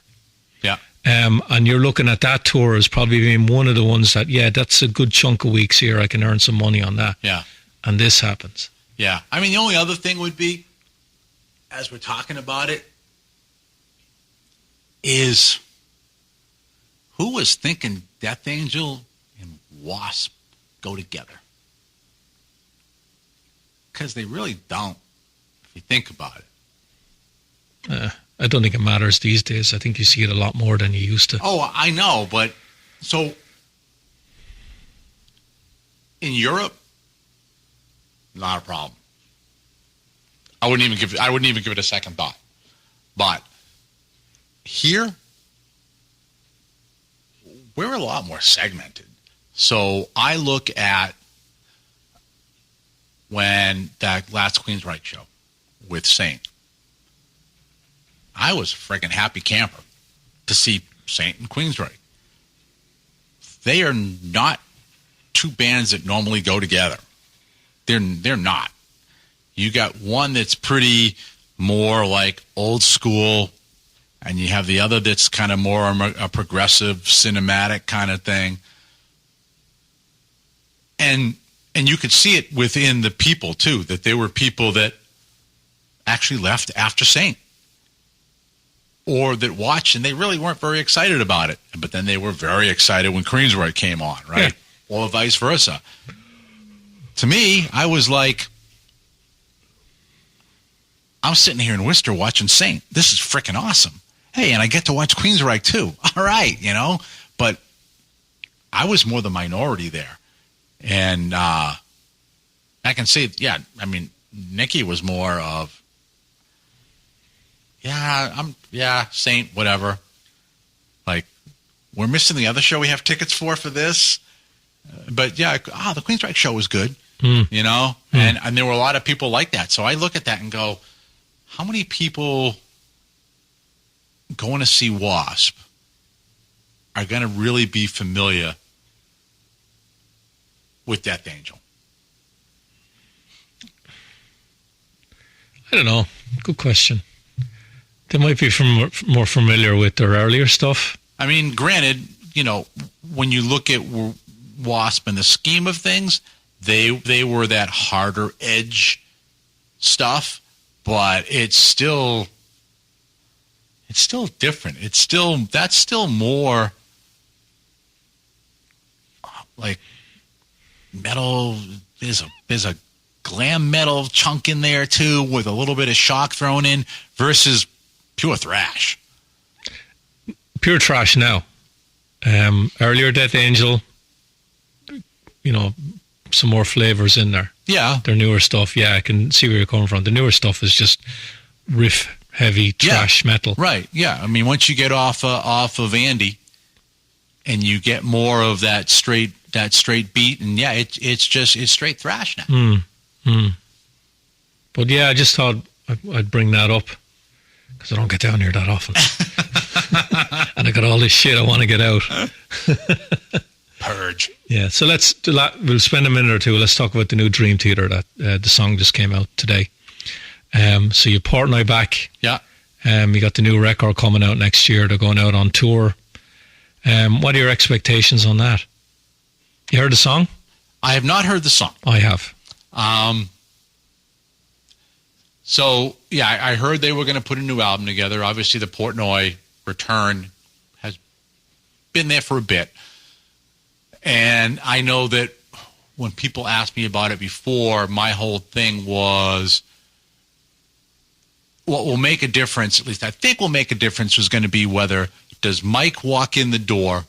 Yeah. And you're looking at that tour as probably being one of the ones that, that's a good chunk of weeks here. I can earn some money on that. Yeah. And this happens. Yeah. I mean, the only other thing would be, as we're talking about it, is who was thinking Death Angel and Wasp go together? Because they really don't, if you think about it. I don't think it matters these days. I think you see it a lot more than you used to. Oh, I know, but so in Europe, not a problem. I wouldn't even give it a second thought. But here, we're a lot more segmented. So I look at when that last Queensryche show with Saint. I was a friggin' happy camper to see Saint and Queensryche. They are not two bands that normally go together. They're not. You got one that's pretty more like old school, and you have the other that's kind of more a progressive, cinematic kind of thing. And you could see it within the people, too, that there were people that actually left after Saint, or that watched, and they really weren't very excited about it. But then they were very excited when Queensryche came on, right? Yeah. Or vice versa. To me, I was like, I'm sitting here in Worcester watching Saint. This is freaking awesome. Hey, and I get to watch Queensryche too. All right, But I was more the minority there. And I can say, Nikki was more of, Saint, whatever. Like, we're missing the other show we have tickets for this. But the Queensryche show was good, And there were a lot of people like that. So I look at that and go, how many people going to see Wasp are going to really be familiar with Death Angel? I don't know. Good question. They might be more familiar with their earlier stuff. I mean, granted, when you look at Wasp in the scheme of things, they were that harder edge stuff, but it's still different. That's still more like metal. There's a glam metal chunk in there too, with a little bit of shock thrown in, versus pure thrash. Pure thrash now. Earlier Death Angel, some more flavors in there. Yeah. Their newer stuff, I can see where you're coming from. The newer stuff is just riff heavy thrash metal. Right. Yeah. I mean, once you get off of Andy and you get more of that straight beat, and it's straight thrash now. But I just thought I'd bring that up because I don't get down here that often. And I got all this shit I want to get out. Purge. Yeah, so we'll spend a minute or two. Let's talk about the new Dream Theater that the song just came out today. So you Portnoy back. Yeah. You got the new record coming out next year. They're going out on tour. What are your expectations on that? You heard the song? I have not heard the song. I have. I heard they were going to put a new album together. Obviously, the Portnoy return has been there for a bit. And I know that when people asked me about it before, my whole thing was, what will make a difference, at least I think will make a difference, was going to be whether does Mike walk in the door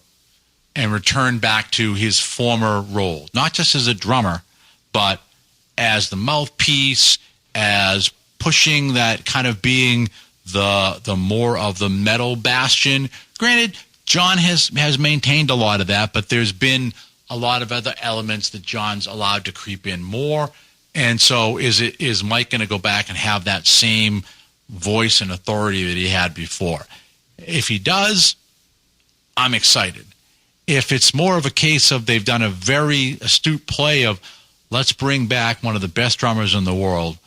and return back to his former role, not just as a drummer, but as the mouthpiece, as pushing that kind of being the more of the metal bastion. Granted, John has maintained a lot of that, but there's been a lot of other elements that John's allowed to creep in more. And so is Mike going to go back and have that same voice and authority that he had before? If he does, I'm excited. If it's more of a case of they've done a very astute play of let's bring back one of the best drummers in the world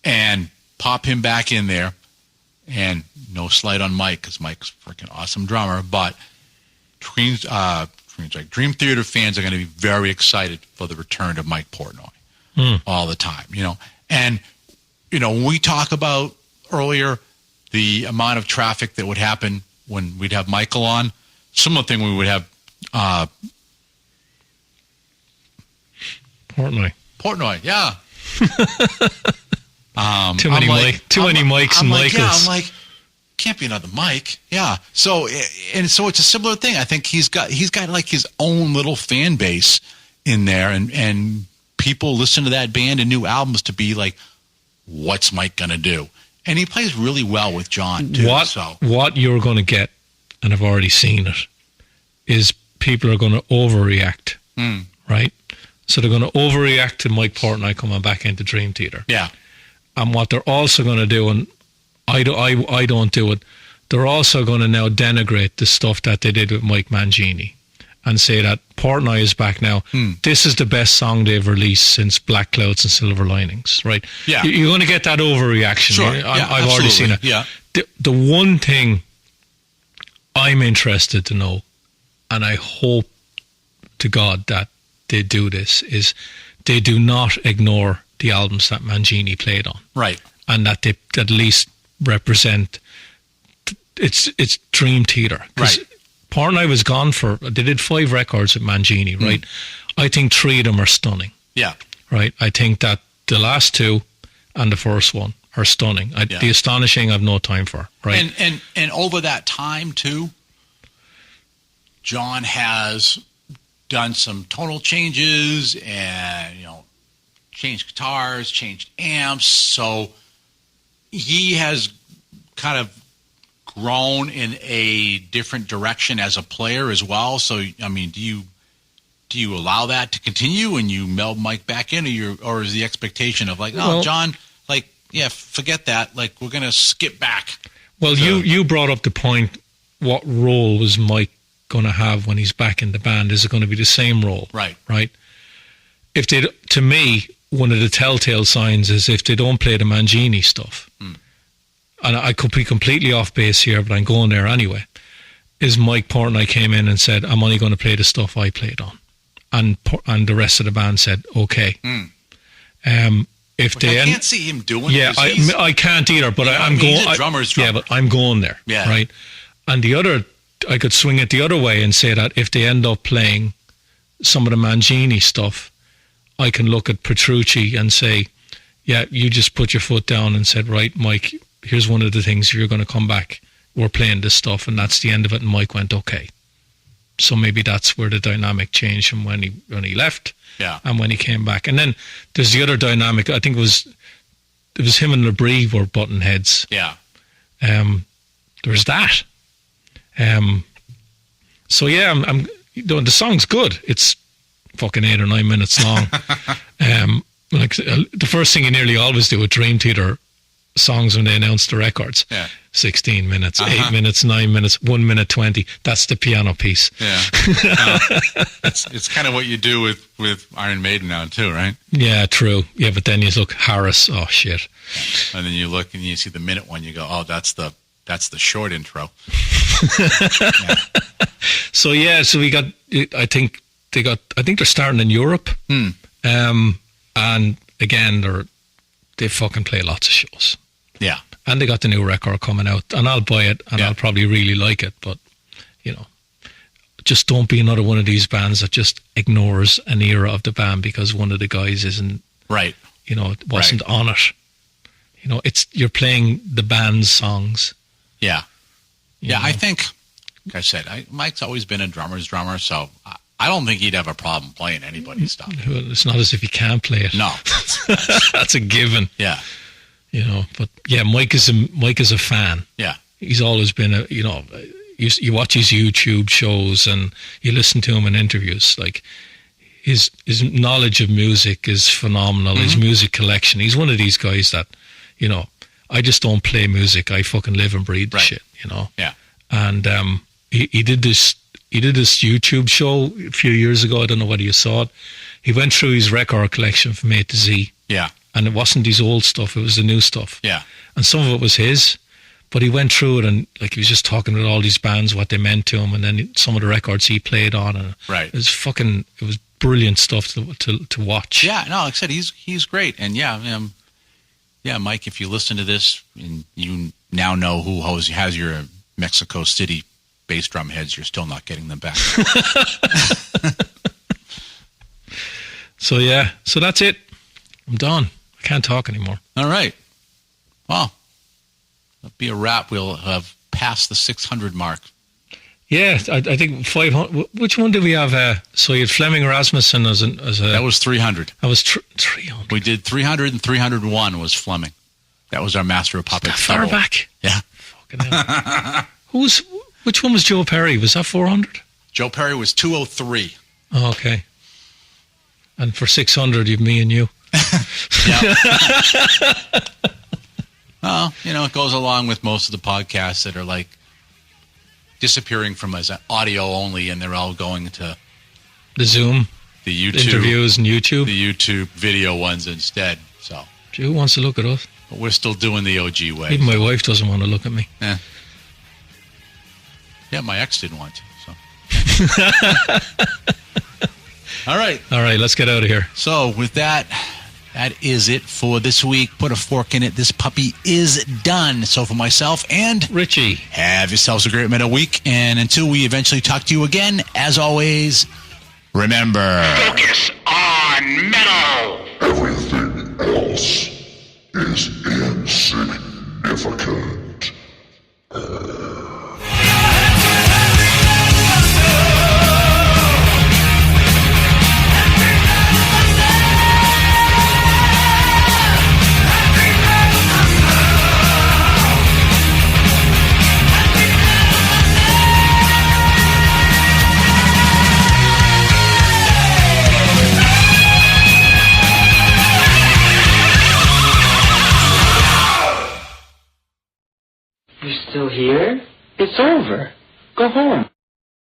and pop him back in there, and no slight on Mike because Mike's a freaking awesome drummer, but Dream Theater fans are going to be very excited for the return of Mike Portnoy all the time, And, when we talk about earlier the amount of traffic that would happen when we'd have Michael on, similar thing we would have Portnoy, yeah. Too many Mikes and Michaels. Yeah, I'm like, can't be another Mike. Yeah. So it's a similar thing. I think he's got like his own little fan base in there, and people listen to that band and new albums to be like, what's Mike gonna do? And he plays really well with John too. What you're going to get, and I've already seen it, is people are going to overreact, right? So they're going to overreact to Mike Portnoy coming back into Dream Theater. Yeah. And what they're also going to do, and I don't do it, they're also going to now denigrate the stuff that they did with Mike Mangini and say that Portnoy is back now. This is the best song they've released since Black Clouds and Silver Linings, right? Yeah. You're going to get that overreaction. Sure. I've already seen it. Yeah. The one thing I'm interested to know, and I hope to God that they do this, is they do not ignore the albums that Mangini played on. Right. And that they at least represent it's Dream Theater. Right. Portnoy was gone they did 5 records with Mangini, right? I think 3 of them are stunning. Yeah. Right? I think that the last 2 and the first one are stunning. The Astonishing I've no time for, right? And over that time too, John has done some tonal changes and, changed guitars, changed amps. So he has kind of grown in a different direction as a player as well. So, I mean, do you allow that to continue and you meld Mike back in, or is the expectation of like, no, John, like, yeah, forget that. Like, we're going to skip back. Well, you brought up the point, what role was Mike going to have when he's back in the band? Is it going to be the same role? Right. Right. To me, one of the telltale signs is if they don't play the Mangini stuff, and I could be completely off base here, but I'm going there anyway, is Mike Portnoy came in and said, I'm only going to play the stuff I played on. And the rest of the band said, okay. If they I can't see him doing. Yeah, I can't either, but I'm going. He's a drummer's drummer. Yeah, but I'm going there. Yeah. Right. And the other, I could swing it the other way and say that if they end up playing some of the Mangini stuff, I can look at Petrucci and say, yeah, you just put your foot down and said, right, Mike, here's one of the things you're going to come back. We're playing this stuff, and that's the end of it. And Mike went, okay. So maybe that's where the dynamic changed from when he left, and when he came back. And then there's the other dynamic. I think it was him and LeBrie were button heads. Yeah. There's that. So yeah, I'm the song's good. It's fucking 8 or 9 minutes long. The first thing you nearly always do with Dream Theater songs when they announce the records. Yeah. 16 minutes, 8 minutes, 9 minutes, 1 minute 20. That's the piano piece. Yeah. It's kind of what you do with Iron Maiden now too, right? Yeah, true. Yeah, but then you look Harris. Oh shit. Yeah. And then you look and you see the minute one. You go, oh, that's the short intro. So we got. I think they're starting in Europe. And again, they fucking play lots of shows. Yeah. And they got the new record coming out, and I'll buy it, and I'll probably really like it. But, just don't be another one of these bands that just ignores an era of the band because one of the guys isn't, right. Wasn't on it. You're playing the band's songs. Yeah. Yeah, I think, like I said, Mike's always been a drummer's drummer, so I don't think he'd have a problem playing anybody's stuff. Well, it's not as if he can't play it. No. That's a given. Yeah. But yeah, Mike is a fan. Yeah. He's always been you watch his YouTube shows and you listen to him in interviews. Like his knowledge of music is phenomenal. His music collection. He's one of these guys that, you know, I just don't play music. I fucking live and breathe the shit. You know. Yeah. And he did this. He did this YouTube show a few years ago. I don't know whether you saw it. He went through his record collection from A to Z. Yeah. And it wasn't his old stuff, it was the new stuff. Yeah. And some of it was his, but he went through it and like he was just talking with all these bands, what they meant to him, and then some of the records he played on. And right. It was brilliant stuff to watch. Yeah, no, like I said, he's great. And yeah, Mike, if you listen to this and you now know who has your Mexico City bass drum heads, you're still not getting them back. So that's it. I'm done. I can't talk anymore. All right. Well, that'll be a wrap. We'll have passed the 600 mark. Yeah, I think 500. Which one did we have? So you had Fleming Rasmussen as a. That was 300. That was 300. We did 300 and 301 was Fleming. That was our Master of Puppets. That far back? Yeah. Fucking hell. Which one was Joe Perry? Was that 400? Joe Perry was 203. Oh, okay. And for 600, you've me and you. Yeah. Well, it goes along with most of the podcasts that are like disappearing from us audio only, and they're all going to the Zoom, the YouTube interviews, and YouTube, the YouTube video ones instead. So, who wants to look at us? But we're still doing the OG way. Even my wife doesn't want to look at me. Yeah, my ex didn't want to. So, all right, let's get out of here. So, with that is it for this week. Put a fork in it. This puppy is done. So, for myself and Richie, have yourselves a great metal week. And until we eventually talk to you again, as always, remember: focus on metal. Everything else is insignificant. You're still here? It's over. Go home.